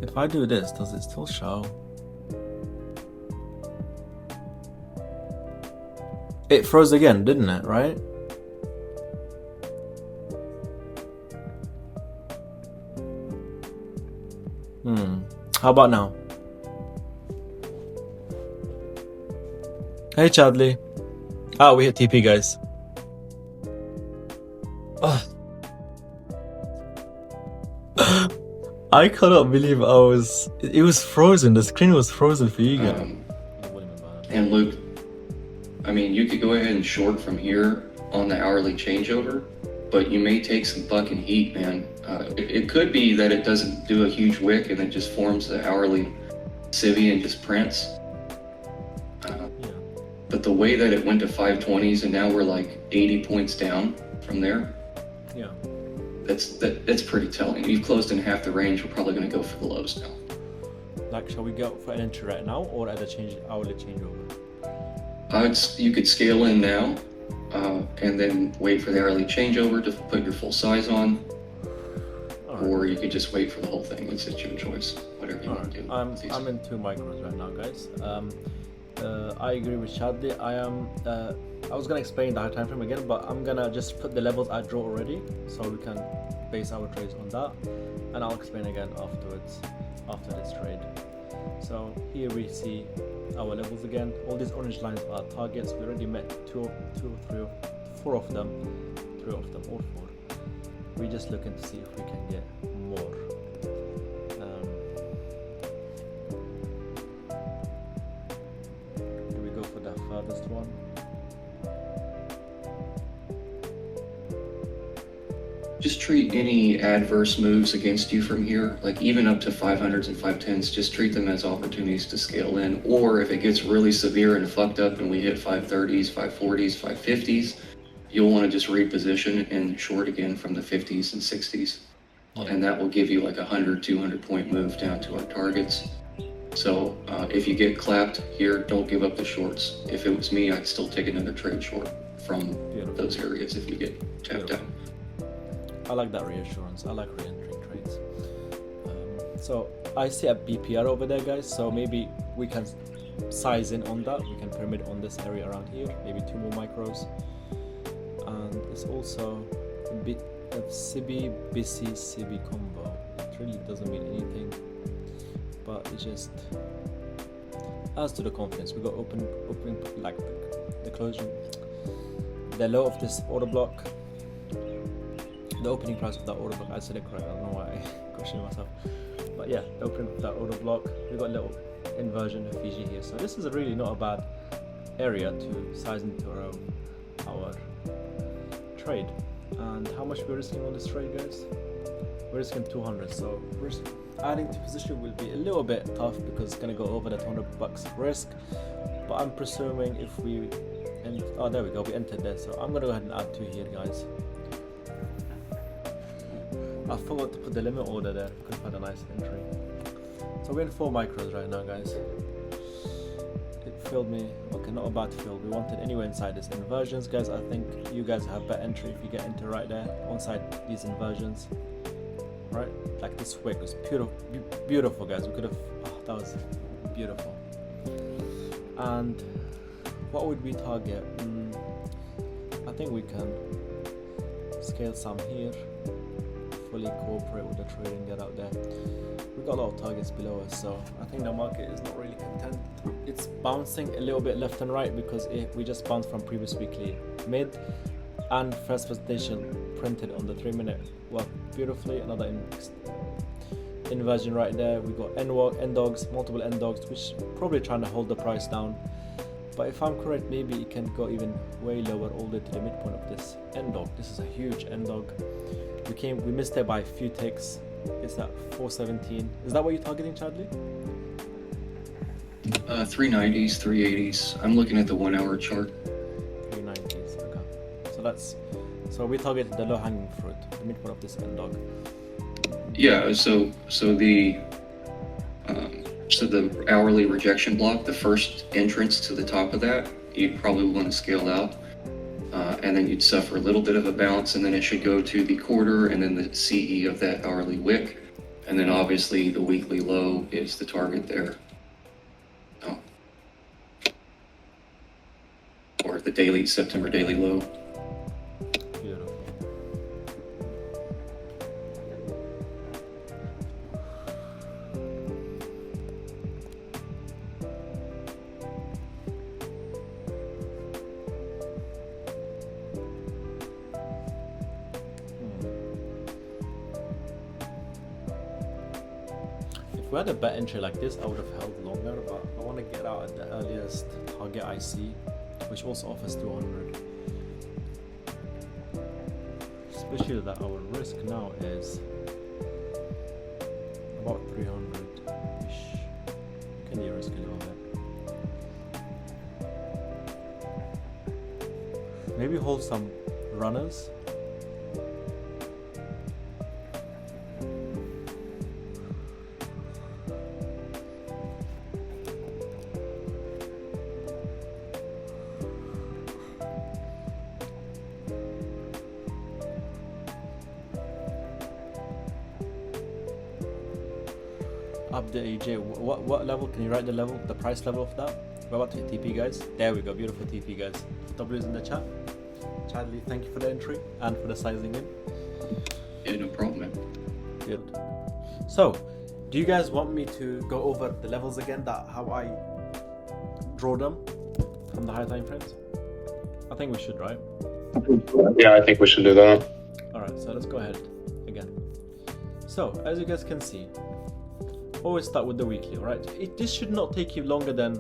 If I do this, does it still show? It froze again, didn't it, right? How about now? Hey, Chadley. Ah, we hit TP, guys. I cannot believe it was frozen. The screen was frozen for you guys. And Luke, I mean, you could go ahead and short from here on the hourly changeover, but you may take some fucking heat, man. It could be that it doesn't do a huge wick and it just forms the hourly civvy and just prints. But the way that it went to 520s and now we're like 80 points down from there, Yeah. that's pretty telling. You've closed in half the range. We're probably going to go for the lows now. Like, shall we go for an entry right now or at the hourly changeover? You could scale in now, and then wait for the hourly changeover to put your full size on, or you could just wait for the whole thing. It's at your choice, whatever you want to do. I'm in 2 micros right now, guys. I agree with Chadley. I was gonna explain the high time frame again, but I'm gonna just put the levels I draw already, so we can base our trades on that, and I'll explain again afterwards after this trade. So here we see our levels again. All these orange lines are targets. We already met four of them, all 4. We're just looking to see if we can get more. Do we go for the furthest one? Just treat any adverse moves against you from here, like even up to 500s and 510s, just treat them as opportunities to scale in. Or if it gets really severe and fucked up and we hit 530s, 540s, 550s, you'll want to just reposition and short again from the 50s and 60s. And that will give you like a 100, 200 point move down to our targets. So if you get clapped here, don't give up the shorts. If it was me, I'd still take another trade short from those areas if you get tapped out. I like that reassurance. I like re-entering trades. So I see a BPR over there, guys. So maybe we can size in on that. We can pyramid on this area around here. Maybe 2 more micros. And it's also a bit of CB, BC, CB combo. It really doesn't mean anything, but it just adds to the confidence. We got open like the closure, the low of this order block. The opening price of that order block, I said it correct, I don't know why I questioned myself. But yeah, the opening of that order block, we got a little inversion of Fiji here. So this is really not a bad area to size into our trade. And how much we're risking on this trade, guys? We're risking 200, so adding to position will be a little bit tough because it's gonna go over the $200 risk. But I'm presuming if we, there we go, we entered there. So I'm gonna go ahead and add 2 here, guys. I forgot to put the limit order there. Could have had a nice entry. So we're in 4 micros right now, guys. It filled me. Okay, not a bad fill. We wanted anywhere inside this inversions, guys. I think you guys have better entry if you get into right there, onside these inversions. Right? Like this wick was beautiful, guys. We could have. That was beautiful. And what would we target? I think we can scale some here. Fully cooperate with the trading, get out there. We've got a lot of targets below us, so I think the market is not really content. It's bouncing a little bit left and right because we just bounced from previous weekly mid, and first presentation printed on the 3-minute worked beautifully. Another inversion right there. We got end dogs, multiple end dogs, which probably trying to hold the price down. But if I'm correct, maybe it can go even way lower, all the way to the midpoint of this end dog. This is a huge end dog. We missed it by a few ticks. It's at 417. Is that what you're targeting, Chadley? 390s, 380s. I'm looking at the 1 hour chart. 390s, okay. So we targeted the low hanging fruit, the midpoint of this end dog. Yeah, so the hourly rejection block, the first entrance to the top of that, you'd probably want to scale out. And then you'd suffer a little bit of a bounce, and then it should go to the quarter and then the CE of that hourly wick. And then obviously the weekly low is the target there. Oh. Or the daily, September daily low. Beautiful. If we had a bet entry like this, I would have held longer, but I want to get out at the earliest target I see, which also offers 200. Especially that our risk now is about 300-ish. Can you risk a little bit? Maybe hold some runners. Up the AJ, what level? Can you write the level, the price level of that? We're about to hit TP, guys. There we go, beautiful TP, guys. W's in the chat. Chadley, thank you for the entry and for the sizing in. Yeah, no problem, man. Good. So, do you guys want me to go over the levels again, that how I draw them from the higher time frames? I think we should, right? Yeah, I think we should do that. Alright, so let's go ahead again. So, as you guys can see, always start with the weekly, right? This should not take you longer than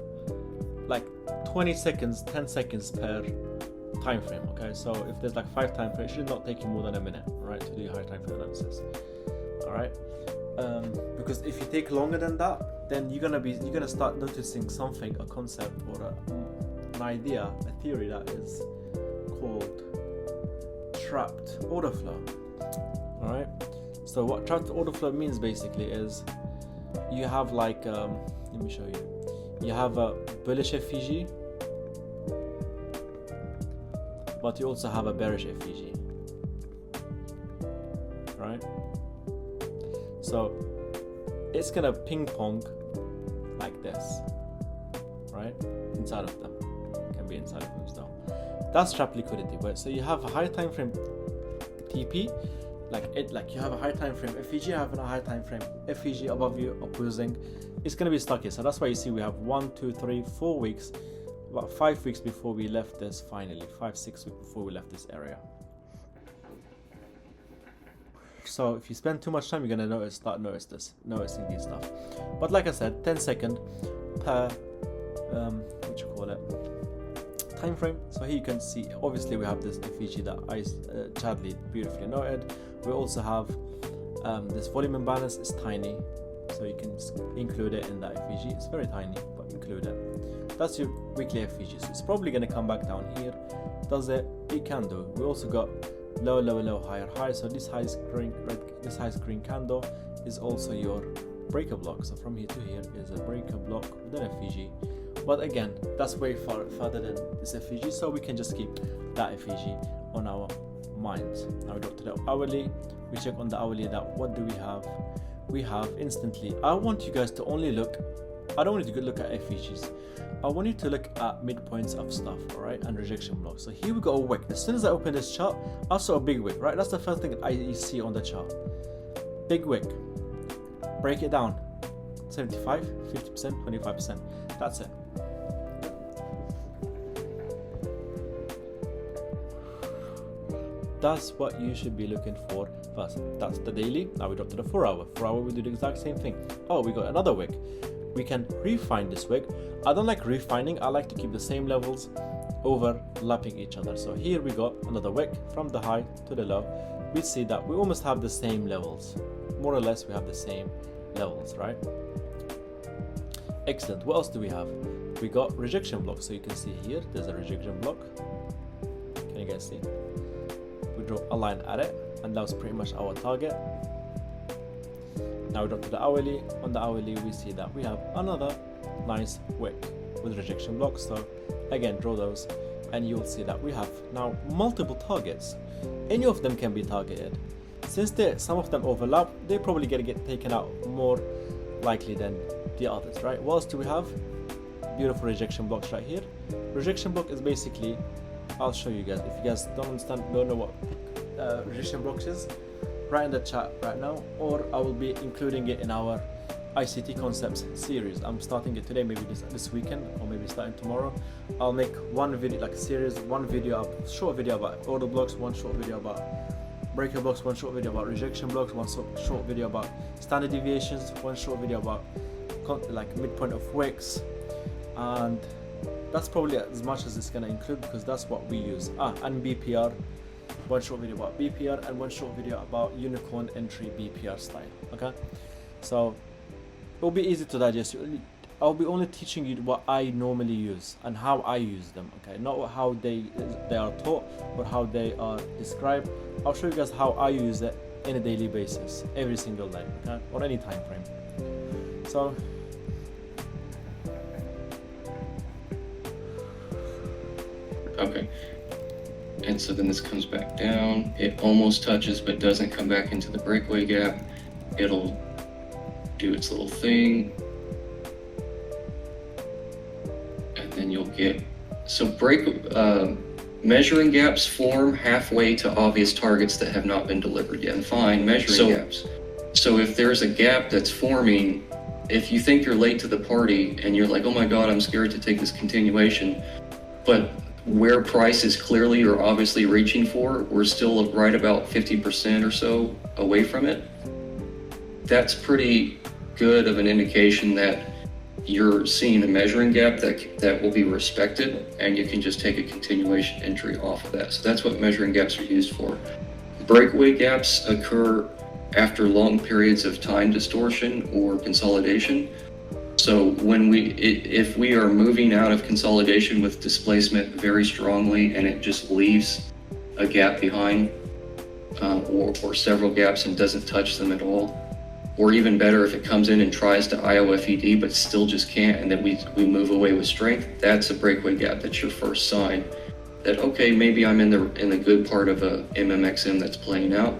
like 20 seconds, 10 seconds per time frame, okay? So if there's like 5 time frames, it should not take you more than a minute, right, to do high time frame analysis. All right, because if you take longer than that, then you're gonna start noticing something, a concept or an idea, a theory that is called trapped order flow. All right, so what trapped order flow means basically is you have like let me show you. You have a bullish FVG, but you also have a bearish FVG, right? So it's gonna ping pong like this, right? Inside of them, can be inside of them still. That's trap liquidity. But so you have a high time frame TP, like you have a high time frame FVG, you have a high time frame FVG above you opposing. It's gonna be stuck here. So that's why you see we have 1, 2, 3, 4 weeks, about 5 weeks before we left this. Finally, 5, 6 weeks before we left this area. So if you spend too much time, you're gonna start noticing these stuff. But like I said, 10 second per time frame. So here you can see, obviously we have this FVG that Chadley beautifully noted. We also have this volume imbalance is tiny, so you can include it in that FVG. It's very tiny, but include it. That's your weekly FVG. So it's probably gonna come back down here. Does it? It can do. We also got low, low, low, higher, high. So this high green candle is also your breaker block. So from here to here is a breaker block with an FVG. But again, that's way further than this FVG, so we can just keep that FVG on our minds. Now we go to the hourly. We check on the hourly that what do we have? We have instantly. I want you guys to only look. I don't want you to look at FVGs. I want you to look at midpoints of stuff, all right, and rejection blocks. So here we got a wick. As soon as I open this chart, I saw a big wick, right? That's the first thing I see on the chart. Big wick. Break it down. 75, 50%, 25%. That's it. That's what you should be looking for first. That's the daily. Now we drop to the 4 hour. 4 hour, we do the exact same thing. Oh, we got another wick. We can refine this wick. I don't like refining. I like to keep the same levels overlapping each other. So here we got another wick from the high to the low. We see that we almost have the same levels. More or less, we have the same levels, right? Excellent. What else do we have? We got rejection block. So you can see here, there's a rejection block. Can you guys see? We draw a line at it, and that was pretty much our target. Now we drop to the hourly. On the hourly, we see that we have another nice wick with rejection blocks. So again, draw those, and you'll see that we have now multiple targets. Any of them can be targeted. since some of them overlap, they're probably gonna get taken out more likely than the others, right? What else do we have? Beautiful rejection blocks right here. Rejection block is basically, I'll show you guys. If you guys don't know what rejection blocks is, write in the chat right now, or I will be including it in our ICT concepts series. I'm starting it today, maybe this weekend, or maybe starting tomorrow. I'll make one video, like a series, one video, short video about order blocks, one short video about breaker blocks, one short video about rejection blocks, one short video about standard deviations, one short video about like midpoint of wicks, and that's probably as much as it's going to include, because that's what we use. And BPR, one short video about BPR, and one short video about unicorn entry BPR style. Okay, so it will be easy to digest. I'll be only teaching you what I normally use and how I use them. Okay, not how they are taught or how they are described. I'll show you guys how I use it in a daily basis, every single day, okay, or any time frame. So okay, and so then this comes back down. It almost touches but doesn't come back into the breakaway gap. It'll do its little thing, and then you'll get, so measuring gaps form halfway to obvious targets that have not been delivered yet. And fine, measuring gaps. So if there's a gap that's forming, if you think you're late to the party and you're like, oh my God, I'm scared to take this continuation, but where price is clearly or obviously reaching for, we're still right about 50% or so away from it. That's pretty good of an indication that you're seeing a measuring gap that will be respected, and you can just take a continuation entry off of that. So that's what measuring gaps are used for. Breakaway gaps occur after long periods of time distortion or consolidation. So if we are moving out of consolidation with displacement very strongly and it just leaves a gap behind, or several gaps and doesn't touch them at all, or even better, if it comes in and tries to IOFED but still just can't, and then we move away with strength, that's a breakaway gap. That's your first sign that, okay, maybe I'm in the good part of a MMXM that's playing out.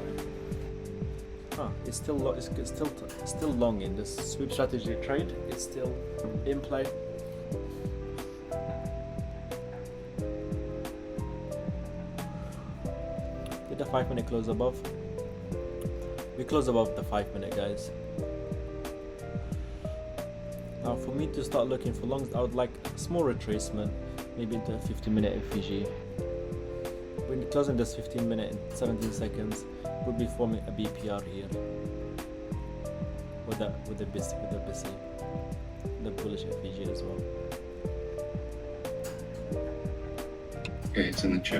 It's still long in this sweep strategy trade. It's still in play. Did the 5 minute close above? We close above the 5 minute, guys. Now for me to start looking for longs, I would like a small retracement, maybe into a 15 minute FVG. When closing this 15 minute in 17 seconds, we'll be forming a BPR here with the bullish FVG as well. Okay, it's in the chat.